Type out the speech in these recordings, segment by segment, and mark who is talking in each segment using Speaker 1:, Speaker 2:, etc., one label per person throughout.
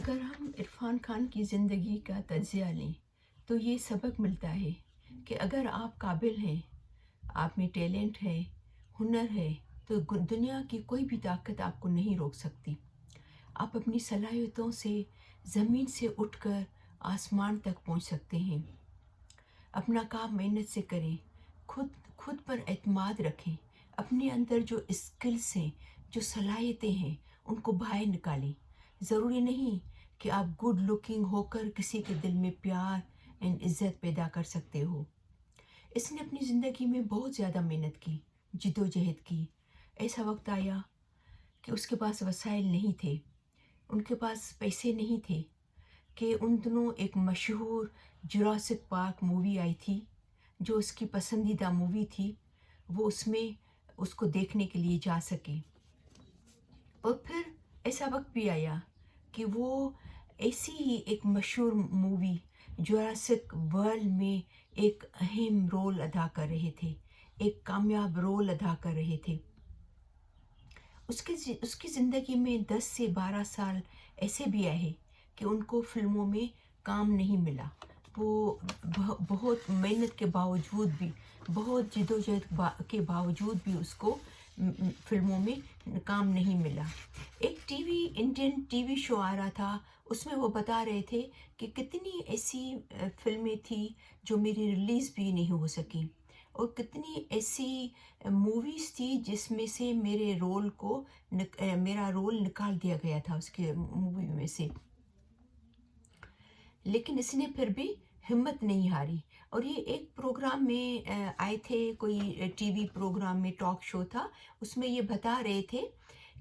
Speaker 1: अगर हम इरफ़ान खान की ज़िंदगी का तज़िया लें तो ये सबक मिलता है कि अगर आप काबिल हैं, आप में टैलेंट है, हुनर है, तो दुनिया की कोई भी ताकत आपको नहीं रोक सकती। आप अपनी सलाहियतों से ज़मीन से उठकर आसमान तक पहुंच सकते हैं। अपना काम मेहनत से करें, खुद खुद पर एतमाद रखें, अपने अंदर जो स्किल्स हैं, जो सलाहियतें हैं, उनको बाहर निकालें। ज़रूरी नहीं कि आप गुड लुकिंग होकर किसी के दिल में प्यार एंड इज़्ज़त पैदा कर सकते हो। इसने अपनी ज़िंदगी में बहुत ज़्यादा मेहनत की, जिद्दोजहद की। ऐसा वक्त आया कि उसके पास वसाइल नहीं थे, उनके पास पैसे नहीं थे कि उन दिनों एक मशहूर जुरासिक पार्क मूवी आई थी, जो उसकी पसंदीदा मूवी थी, वो उसमें उसको देखने के लिए जा सके। और फिर ऐसा वक्त भी आया कि वो ऐसी ही एक मशहूर मूवी जुरासिक वर्ल्ड में एक अहम रोल अदा कर रहे थे, एक कामयाब रोल अदा कर रहे थे। उसकी ज़िंदगी में 10 से 12 साल ऐसे भी आए कि उनको फ़िल्मों में काम नहीं मिला। वो बहुत मेहनत के बावजूद भी, बहुत जिद्दोजहद के बावजूद भी उसको फ़िल्मों में काम नहीं मिला। एक इंडियन टीवी शो आ रहा था, उसमें वो बता रहे थे कि कितनी ऐसी फ़िल्में थी जो मेरी रिलीज़ भी नहीं हो सकी, और कितनी ऐसी मूवीज़ थी जिसमें से मेरा रोल निकाल दिया गया था उसके मूवी में से। लेकिन इसने फिर भी हिम्मत नहीं हारी, और ये एक प्रोग्राम में आए थे, कोई टीवी प्रोग्राम में टॉक शो था, उसमें ये बता रहे थे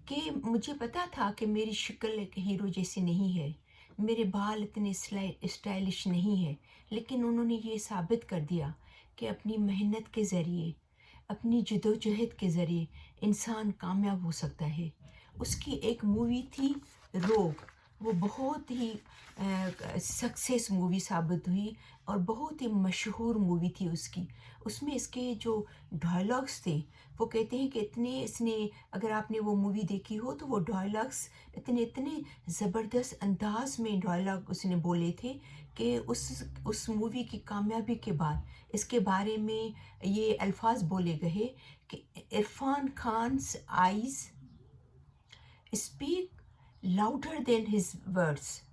Speaker 1: कि मुझे पता था कि मेरी शक्ल एक हीरो जैसी नहीं है, मेरे बाल इतने स्टाइलिश नहीं है, लेकिन उन्होंने ये साबित कर दिया कि अपनी मेहनत के ज़रिए, अपनी जद्दोजहद के ज़रिए इंसान कामयाब हो सकता है। उसकी एक मूवी थी रोग, वो बहुत ही सक्सेस मूवी साबित हुई और बहुत ही मशहूर मूवी थी उसकी। उसमें इसके जो डायलॉग्स थे, वो कहते हैं कि इतने इसने, अगर आपने वो मूवी देखी हो तो वो डायलॉग्स इतने इतने ज़बरदस्त अंदाज में डायलॉग उसने बोले थे कि उस मूवी की कामयाबी के बाद इसके बारे में ये अल्फाज बोले गए कि Irfan Khan's eyes speak louder than his words.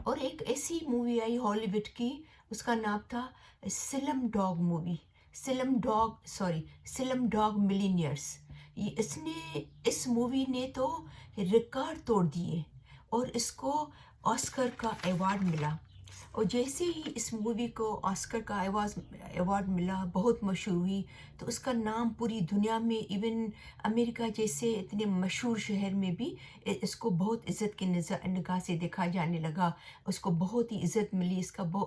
Speaker 1: और एक ऐसी मूवी आई हॉलीवुड की, उसका नाम था सिलम डॉग मूवी, सिलम डॉग मिलीनियर्स। ये इसने इस मूवी ने तो रिकॉर्ड तोड़ दिए और इसको ऑस्कर का अवार्ड मिला। और जैसे ही इस मूवी को ऑस्कर का अवार्ड मिला, बहुत मशहूर हुई, तो उसका नाम पूरी दुनिया में, इवन अमेरिका जैसे इतने मशहूर शहर में भी इसको बहुत इज़्ज़त की निगाह से देखा जाने लगा। उसको बहुत ही इज़्ज़त मिली,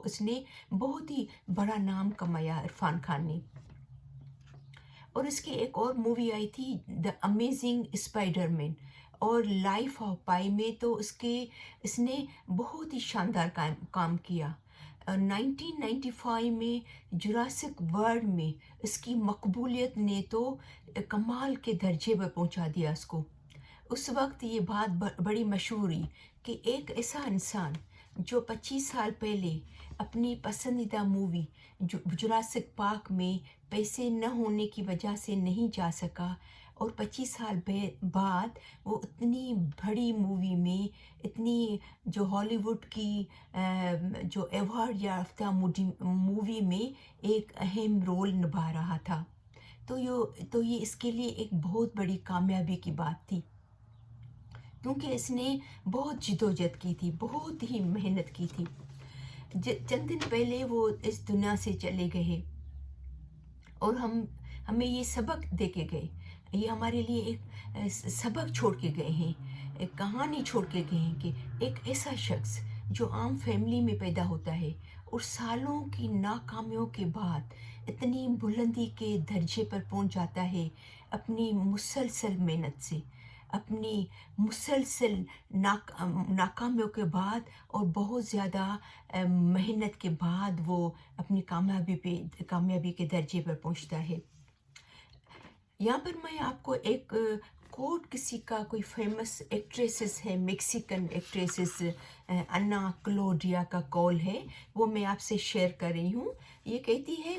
Speaker 1: उसने बहुत ही बड़ा नाम कमाया इरफान खान ने। और इसकी एक और मूवी आई थी द अमेजिंग स्पाइडरमैन, और लाइफ ऑफ पाई में तो इसने बहुत ही शानदार काम किया। 1995 में जुरासिक वर्ल्ड में इसकी मकबूलियत ने तो कमाल के दर्जे पर पहुंचा दिया इसको। उस वक्त ये बात बड़ी मशहूर हुई कि एक ऐसा इंसान जो 25 साल पहले अपनी पसंदीदा मूवी जुरासिक पार्क में पैसे न होने की वजह से नहीं जा सका, और 25 साल बाद वो इतनी बड़ी मूवी में, इतनी जो हॉलीवुड की जो अवार्ड याफ्ता मूवी में एक अहम रोल निभा रहा था। तो ये इसके लिए एक बहुत बड़ी कामयाबी की बात थी, क्योंकि इसने बहुत जिद्दोजहद की थी, बहुत ही मेहनत की थी। चंद दिन पहले वो इस दुनिया से चले गए, और हमें ये सबक दे के गए, ये हमारे लिए एक सबक छोड़ के गए हैं, एक कहानी छोड़ के गए हैं कि एक ऐसा शख्स जो आम फैमिली में पैदा होता है और सालों की नाकामियों के बाद इतनी बुलंदी के दर्जे पर पहुंच जाता है, अपनी मुसलसल मेहनत से, अपनी मुसलसल नाकामियों के बाद और बहुत ज़्यादा मेहनत के बाद वो अपनी कामयाबी के दर्जे पर पहुंचता है। यहाँ पर मैं आपको एक कोट किसी का कोई फेमस एक्ट्रेसेस है, मेक्सिकन एक्ट्रेसेस अन्ना क्लोडिया का कॉल है, वो मैं आपसे शेयर कर रही हूँ। ये कहती है,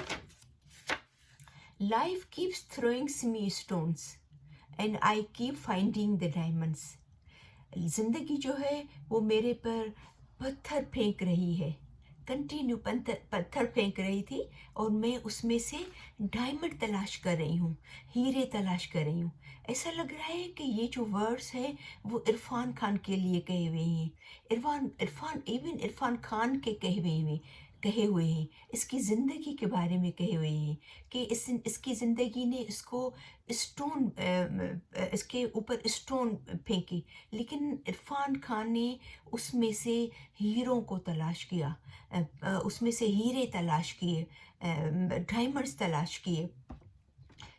Speaker 1: life keeps throwing me stones and I keep finding the diamonds. ज़िंदगी जो है वो मेरे पर पत्थर फेंक रही है, कंटिन्यू पत्थर फेंक रही थी, और मैं उसमें से डायमंड तलाश कर रही हूँ, हीरे तलाश कर रही हूँ। ऐसा लग रहा है कि ये जो वर्ड्स हैं वो इरफान खान के लिए कहे हुए हैं, इरफान खान के कहे हुए हैं, इसकी ज़िंदगी के बारे में कहे हुए हैं कि इसकी ज़िंदगी ने इसको इसके ऊपर स्टोन फेंकी, लेकिन इरफान खान ने उसमें से हीरों को तलाश किया, उसमें से हीरे तलाश किए, डायमंड्स तलाश किए।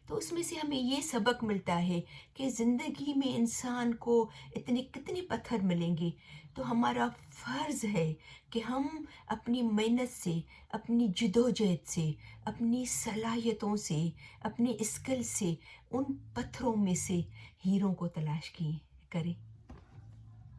Speaker 1: तो उसमें से हमें ये सबक मिलता है कि ज़िंदगी में इंसान को कितने पत्थर मिलेंगे, तो हमारा फ़र्ज़ है कि हम अपनी मेहनत से, अपनी जद्दोजहद से, अपनी सलाहियतों से, अपने स्किल से उन पत्थरों में से हीरों को तलाश किए करें।